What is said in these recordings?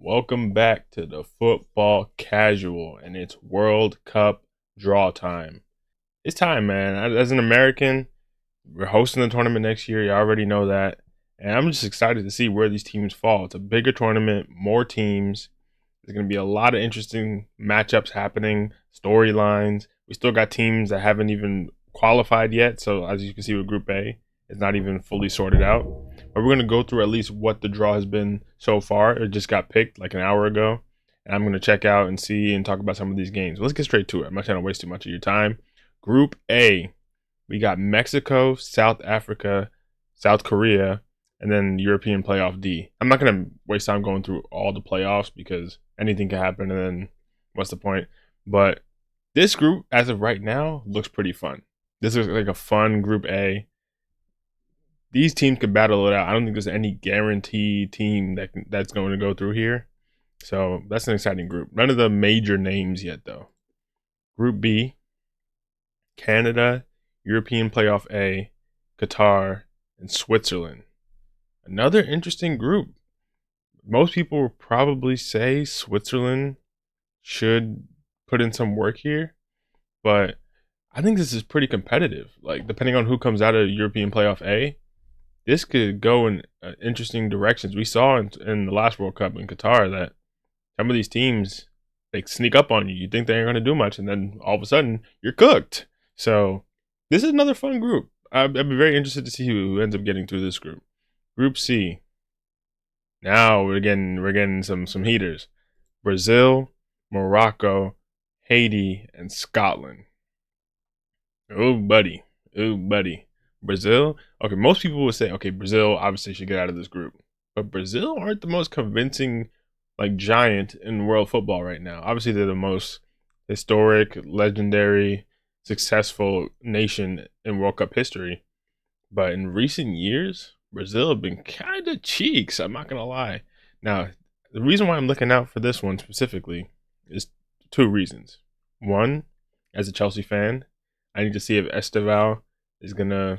Welcome back to the Football Casual, and it's World Cup draw time. It's time, man. As an American, we're hosting the tournament next year. You already know that. And I'm just excited to see where these teams fall. It's a bigger tournament, more teams. There's going to be a lot of interesting matchups happening, storylines. We still got teams that haven't even qualified yet. So, as you can see with Group A, it's not even fully sorted out. But we're going to go through at least what the draw has been so far. It just got picked like an hour ago. And I'm going to check out and see and talk about some of these games. Let's get straight to it. I'm not trying to waste too much of your time. Group A, we got Mexico, South Africa, South Korea, and then European playoff D. I'm not going to waste time going through all the playoffs because anything can happen, and then what's the point? But this group, as of right now, looks pretty fun. This is like a fun Group A. These teams could battle it out. I don't think there's any guaranteed team that's going to go through here. So that's an exciting group. None of the major names yet, though. Group B, Canada, European Playoff A, Qatar, and Switzerland. Another interesting group. Most people will probably say Switzerland should put in some work here, but I think this is pretty competitive. Like, depending on who comes out of European Playoff A, this could go in interesting directions. We saw in the last World Cup in Qatar that some of these teams, they sneak up on you. You think they ain't going to do much, and then all of a sudden, you're cooked. So this is another fun group. I'd be very interested to see who ends up getting through this group. Group C. Now we're getting some heaters. Brazil, Morocco, Haiti, and Scotland. Oh buddy. Oh buddy. Brazil. Okay, most people would say, okay, Brazil obviously should get out of this group. But Brazil aren't the most convincing like giant in world football right now. Obviously they're the most historic, legendary, successful nation in World Cup history. But in recent years, Brazil have been kind of cheeks. I'm not gonna lie. Now, the reason why I'm looking out for this one specifically is two reasons. One, as a Chelsea fan, I need to see if Esteval is gonna,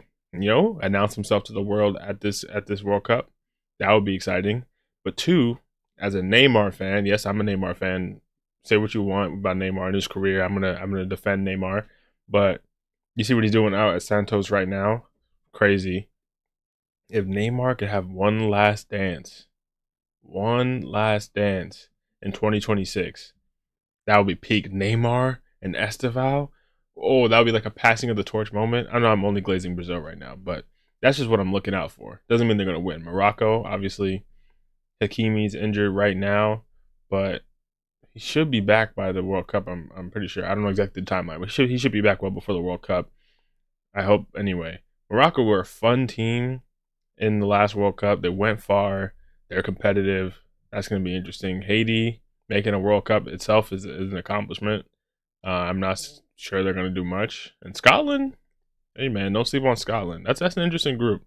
announce himself to the world at this World Cup. That would be exciting. But two, as a Neymar fan, yes, I'm a Neymar fan. Say what you want about Neymar in his career. I'm gonna defend Neymar, but you see what he's doing out at Santos right now. Crazy. If Neymar could have one last dance in 2026, that would be peak Neymar and Esteval. Oh, that would be like a passing of the torch moment. I know I'm only glazing Brazil right now, but that's just what I'm looking out for. Doesn't mean they're going to win. Morocco, obviously, Hakimi's injured right now, but he should be back by the World Cup. I'm pretty sure. I don't know exactly the timeline, but he should be back well before the World Cup. I hope anyway. Morocco were a fun team in the last World Cup. They went far. They're competitive. That's going to be interesting. Haiti making a World Cup itself is an accomplishment. I'm not sure they're going to do much. And Scotland, hey man, don't sleep on Scotland. That's an interesting group.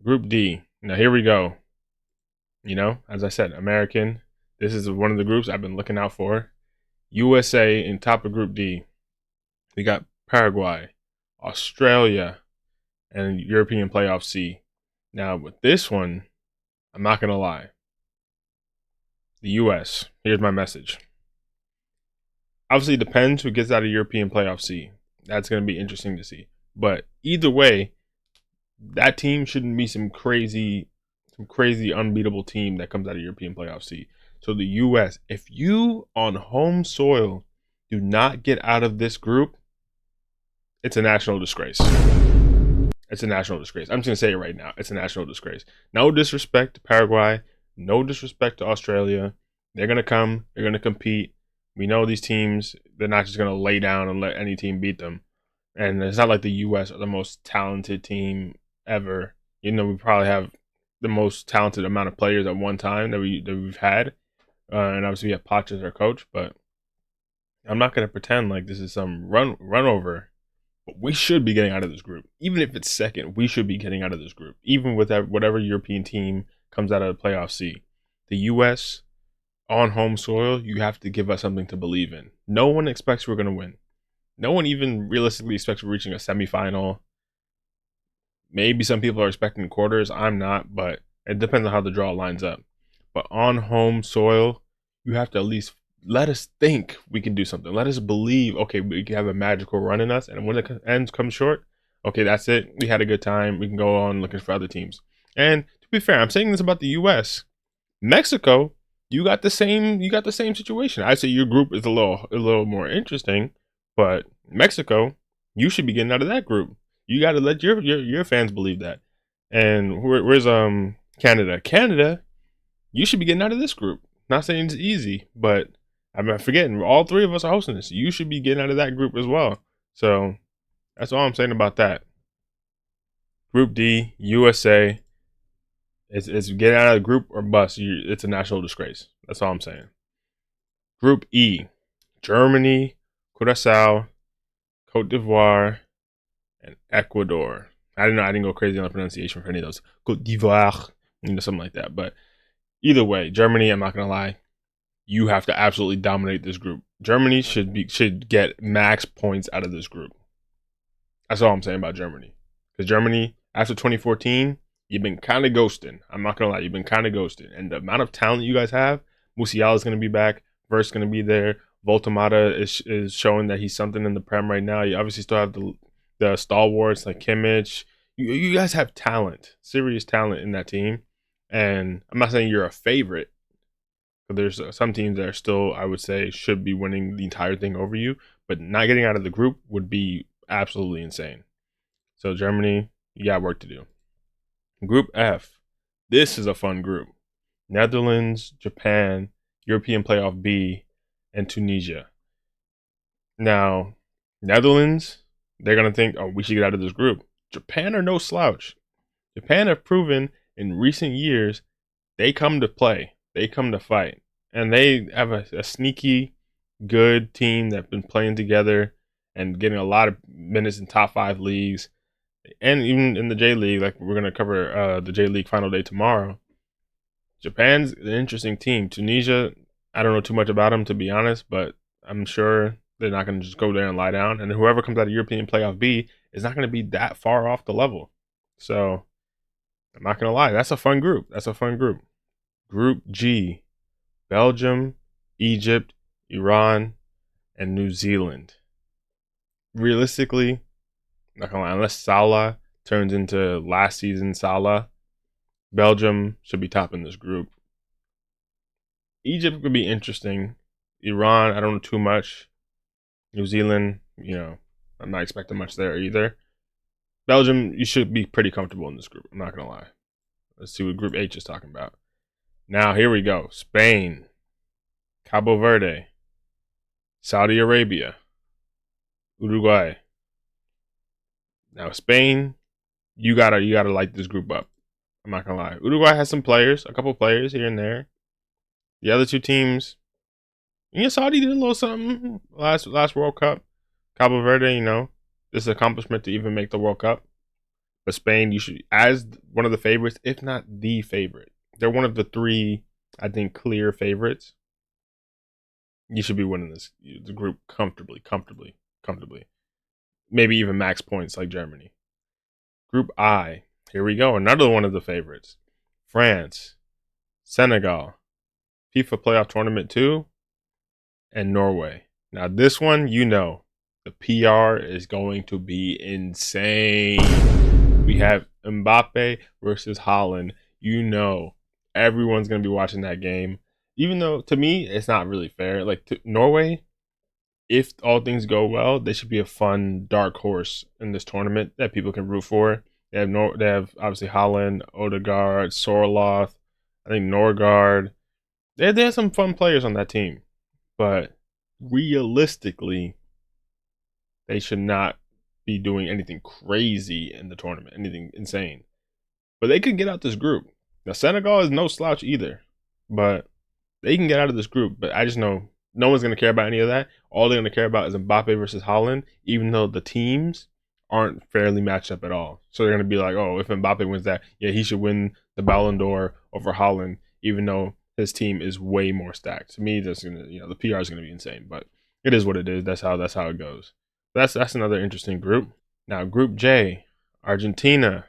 Group D. Now here we go. As I said, American. This is one of the groups I've been looking out for. USA in top of Group D. We got Paraguay, Australia, and European Playoff C. Now, with this one, I'm not going to lie. The U.S., here's my message. Obviously, it depends who gets out of European Playoff C. That's going to be interesting to see. But either way, that team shouldn't be some crazy unbeatable team that comes out of European Playoff C. So the U.S., if you on home soil do not get out of this group, it's a national disgrace. It's a national disgrace. I'm just going to say it right now. It's a national disgrace. No disrespect to Paraguay. No disrespect to Australia. They're going to come. They're going to compete. We know these teams, they're not just going to lay down and let any team beat them. And it's not like the U.S. are the most talented team ever. We probably have the most talented amount of players at one time that we've had. And obviously we have Poch as our coach. But I'm not going to pretend like this is some run over. We should be getting out of this group. Even if it's second, we should be getting out of this group. Even with whatever European team comes out of the playoff C. The U.S., on home soil, you have to give us something to believe in. No one expects we're going to win. No one even realistically expects we're reaching a semifinal. Maybe some people are expecting quarters. I'm not, but it depends on how the draw lines up. but on home soil, you have to at least let us think we can do something. Let us believe, okay, we can have a magical run in us, and when it ends comes short, okay, that's it. We had a good time. We can go on looking for other teams. And to be fair, I'm saying this about the U.S. Mexico, you got the same. You got the same situation. I say your group is a little more interesting, but Mexico, you should be getting out of that group. You got to let your fans believe that. And where's Canada? Canada, you should be getting out of this group. Not saying it's easy, but I'm forgetting. All three of us are hosting this. You should be getting out of that group as well. So that's all I'm saying about that. Group D, USA. It's get out of the group or bust. It's a national disgrace. That's all I'm saying. Group E, Germany, Curacao, Cote d'Ivoire, and Ecuador. I didn't go crazy on the pronunciation for any of those. Cote d'Ivoire, something like that. But either way, Germany, I'm not gonna lie, you have to absolutely dominate this group. Germany should get max points out of this group. That's all I'm saying about Germany. Because Germany, after 2014, you've been kind of ghosting. I'm not gonna lie, you've been kind of ghosting. And the amount of talent you guys have, Musiala is gonna be back. Vert's gonna be there. Voltamata is showing that he's something in the Prem right now. You obviously still have the stalwarts like Kimmich. You guys have talent, serious talent in that team. And I'm not saying you're a favorite, but there's some teams that are still, I would say, should be winning the entire thing over you. But not getting out of the group would be absolutely insane. So Germany, you got work to do. Group F. This is a fun group. Netherlands, Japan, European Playoff B, and Tunisia. Now, Netherlands, they're going to think, oh, we should get out of this group. Japan are no slouch. Japan have proven in recent years they come to play. They come to fight. And they have a sneaky, good team that's been playing together and getting a lot of minutes in top 5 leagues. And even in the J League, like we're going to cover the J League final day tomorrow. Japan's an interesting team. Tunisia, I don't know too much about them, to be honest, but I'm sure they're not going to just go there and lie down. And whoever comes out of European Playoff B is not going to be that far off the level. So I'm not going to lie. That's a fun group. That's a fun group. Group G, Belgium, Egypt, Iran, and New Zealand. Realistically, I'm not going to lie, unless Salah turns into last season Salah, Belgium should be topping this group. Egypt could be interesting. Iran, I don't know too much. New Zealand, I'm not expecting much there either. Belgium, you should be pretty comfortable in this group. I'm not going to lie. Let's see what Group H is talking about. Now, here we go. Spain, Cabo Verde, Saudi Arabia, Uruguay. Now, Spain, you gotta light this group up. I'm not gonna lie. Uruguay has some players, a couple players here and there. The other two teams, Saudi did a little something last World Cup. Cabo Verde, this accomplishment to even make the World Cup. But Spain, you should, as one of the favorites, if not the favorite. They're one of the 3, I think, clear favorites. You should be winning the group comfortably. Maybe even max points like Germany. Group I, here we go. Another one of the favorites. France, Senegal, FIFA Playoff Tournament 2, and Norway. Now this one, the PR is going to be insane. We have Mbappe versus Haaland. Everyone's going to be watching that game. Even though, to me, it's not really fair. Like, Norway, if all things go well, they should be a fun dark horse in this tournament that people can root for. They have obviously Haaland, Odegaard, Sorloth, I think Norgard. They have some fun players on that team. But realistically, they should not be doing anything crazy in the tournament, anything insane. But they could get out this group. Now, Senegal is no slouch either, but they can get out of this group. But I just know no one's going to care about any of that. All they're going to care about is Mbappe versus Haaland, even though the teams aren't fairly matched up at all. So they're going to be like, oh, if Mbappe wins that, yeah, he should win the Ballon d'Or over Haaland, even though his team is way more stacked. To me, that's gonna, the PR is going to be insane, but it is what it is. That's how it goes. That's another interesting group. Now, Group J, Argentina,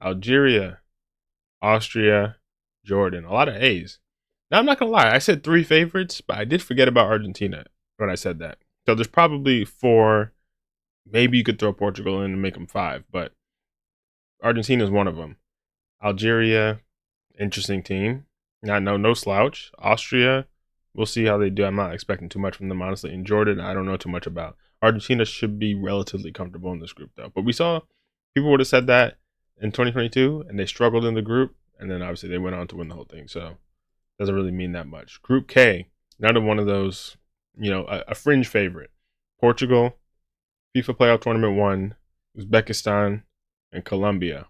Algeria, Austria, Jordan. A lot of A's. Now, I'm not going to lie. I said 3 favorites, but I did forget about Argentina when I said that. So there's probably 4. Maybe you could throw Portugal in and make them 5, but Argentina is one of them. Algeria, interesting team. No slouch. Austria, we'll see how they do. I'm not expecting too much from them, honestly. And Jordan, I don't know too much about. Argentina should be relatively comfortable in this group, though. But we saw people would have said that in 2022, and they struggled in the group, and then obviously they went on to win the whole thing. So doesn't really mean that much. Group K, another one of those, a fringe favorite. Portugal, FIFA Playoff Tournament 1, Uzbekistan, and Colombia.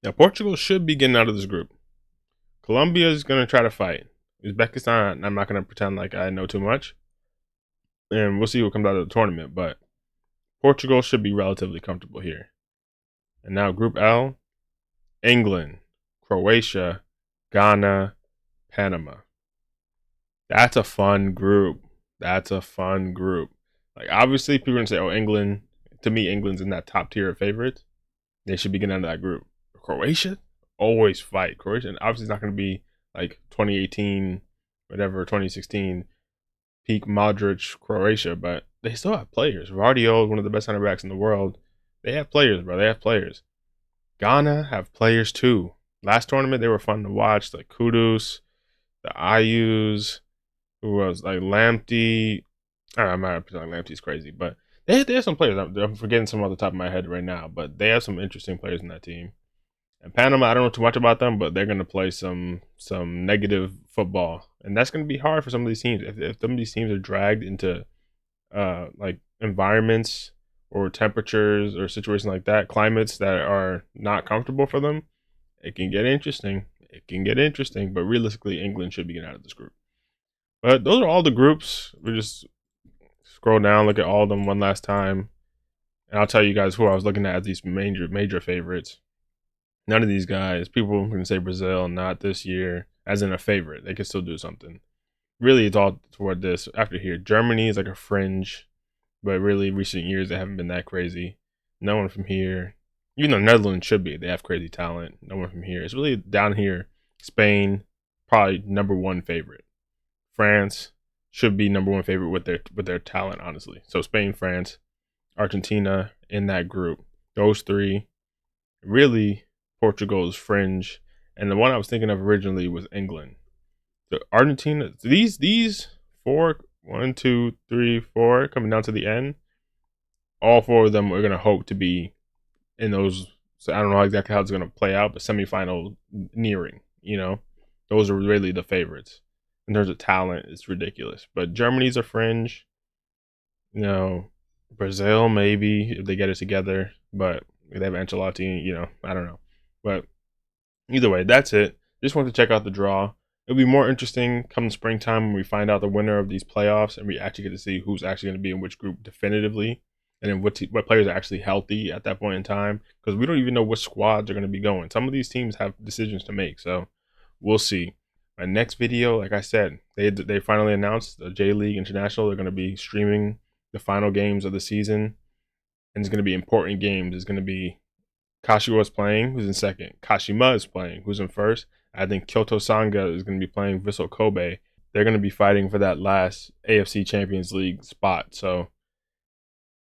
Now, Portugal should be getting out of this group. Colombia is going to try to fight. Uzbekistan, I'm not going to pretend like I know too much. And we'll see what comes out of the tournament. But Portugal should be relatively comfortable here. And now Group L, England, Croatia, Ghana, Panama. That's a fun group. Like, obviously, people are going to say, oh, England. To me, England's in that top tier of favorites. They should be getting out of that group. Croatia? Always fight. Croatia, obviously, it's not going to be like 2018, whatever, 2016 peak Modric Croatia, but they still have players. Vardio is one of the best center backs in the world. They have players, bro. They have players. Ghana have players too. Last tournament, they were fun to watch. Like Kudus, the Ayus, who was like Lamptey. I'm not pretending Lamptey's crazy, but they have some players. I'm forgetting some off the top of my head right now, but they have some interesting players in that team. And Panama, I don't know too much about them, but they're going to play some negative football, and that's going to be hard for some of these teams. If some of these teams are dragged into like environments or temperatures or situations like that, climates that are not comfortable for them, it can get interesting. But realistically, England should be getting out of this group. But those are all the groups. We just scroll down, look at all of them one last time, and I'll tell you guys who I was looking at as these major favorites. None of these guys, people can say Brazil, not this year, as in a favorite. They can still do something. Really, it's all toward this. After here, Germany is like a fringe, but really, recent years, they haven't been that crazy. No one from here. Even though Netherlands should be. They have crazy talent. No one from here. It's really down here. Spain, probably number 1 favorite. France should be number 1 favorite with their talent, honestly. So Spain, France, Argentina in that group. Those 3. Really, Portugal's fringe, and the one I was thinking of originally was England. So Argentina, these 4, 1, 2, 3, 4, coming down to the end, all 4 of them are gonna hope to be in those. So I don't know exactly how it's gonna play out, but semifinal nearing. Those are really the favorites in terms of talent. It's ridiculous, but Germany's a fringe. Brazil maybe if they get it together, but they have Ancelotti. I don't know. But either way, that's it. Just wanted to check out the draw. It'll be more interesting come springtime when we find out the winner of these playoffs and we actually get to see who's actually going to be in which group definitively, and then what players are actually healthy at that point in time, because we don't even know which squads are going to be going. Some of these teams have decisions to make, so we'll see. My next video, like I said, they finally announced the J League International. They're going to be streaming the final games of the season, and it's going to be important games. It's going to be Kashiwa is playing, who's in second. Kashima is playing, who's in first. I think Kyoto Sanga is going to be playing Vissel Kobe. They're going to be fighting for that last AFC Champions League spot. So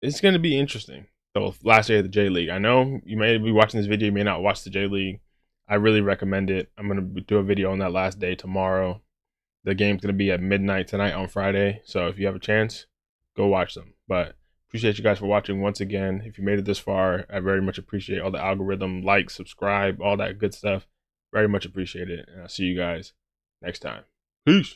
it's going to be interesting. So last day of the J League. I know you may be watching this video, you may not watch the J League. I really recommend it. I'm going to do a video on that last day tomorrow. The game's going to be at midnight tonight on Friday. So if you have a chance, go watch them. But appreciate you guys for watching once again. If you made it this far, I very much appreciate all the algorithm, like, subscribe, all that good stuff. Very much appreciate it. And I'll see you guys next time. Peace.